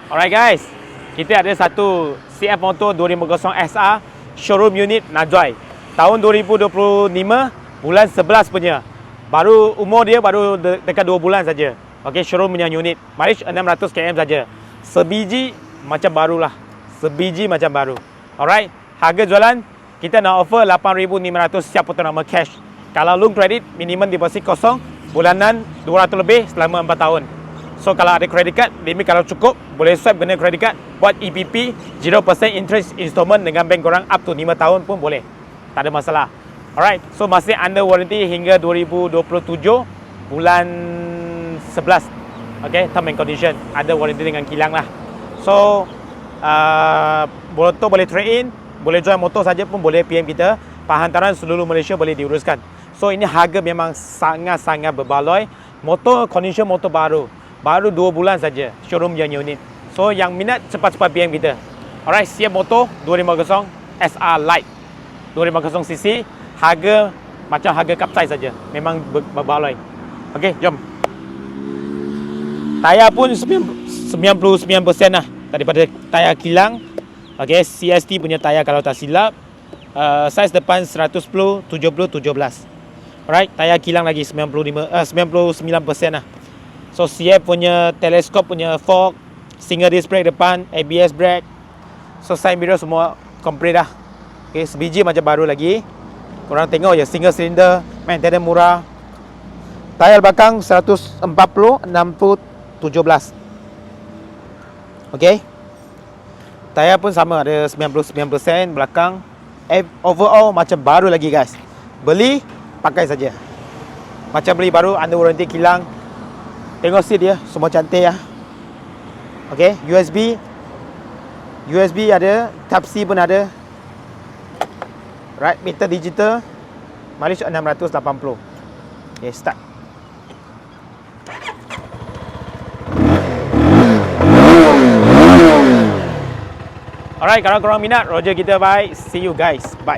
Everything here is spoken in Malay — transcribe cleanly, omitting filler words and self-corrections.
Alright guys, kita ada satu CF Motor 250 SR showroom unit Najoi tahun 2025 bulan 11 punya. Baru umur dia baru dekat 2 bulan saja. Okey, showroom punya unit. Mileage 600 km saja. Sebiji macam barulah. Sebiji macam baru. Alright, harga jualan kita nak offer 8,500 siap potong nama cash. Kalau loan credit minimum deposit kosong, bulanan 200 lebih selama 4 tahun. So kalau ada credit card, limit kalau cukup boleh swipe guna credit card, buat EPP 0% interest installment dengan bank korang up to 5 tahun pun boleh. Tak ada masalah. Alright, so masih under warranty hingga 2027 bulan 11. Okay, term and condition. Ada warranty dengan kilang lah. So motor boleh trade in, boleh jual motor saja pun boleh PM kita. Penghantaran seluruh Malaysia boleh diuruskan. So ini harga memang sangat-sangat berbaloi. Motor condition motor baru. Baru 2 bulan saja showroom yang unit. So yang minat cepat-cepat PM kita. Alright, siap motor 250 SR Lite 250cc. Harga macam harga kapsai saja. Memang berbaloi. Okey, jom. Tayar pun 99% lah daripada tayar kilang. Okey, CST punya tayar kalau tak silap. Saiz depan 110 70 17. Alright, tayar kilang lagi 99% lah. So CF punya teleskop punya fork, single disc brake depan, ABS brake. So side mirror semua complete dah. Okay, sebiji macam baru lagi. Korang tengok je, single cylinder, maintenance murah. Tayar belakang 140 60 17. Okay, tayar pun sama, ada 99% belakang. Overall macam baru lagi guys. Beli, pakai saja. Macam beli baru, under warranty kilang. Tengok seat dia, semua cantik ya. Okay, USB ada, Type C pun ada. Right, meter digital. Mileage 680. Okay, start. Alright, kalau korang minat, Roger kita bye. See you guys. Bye.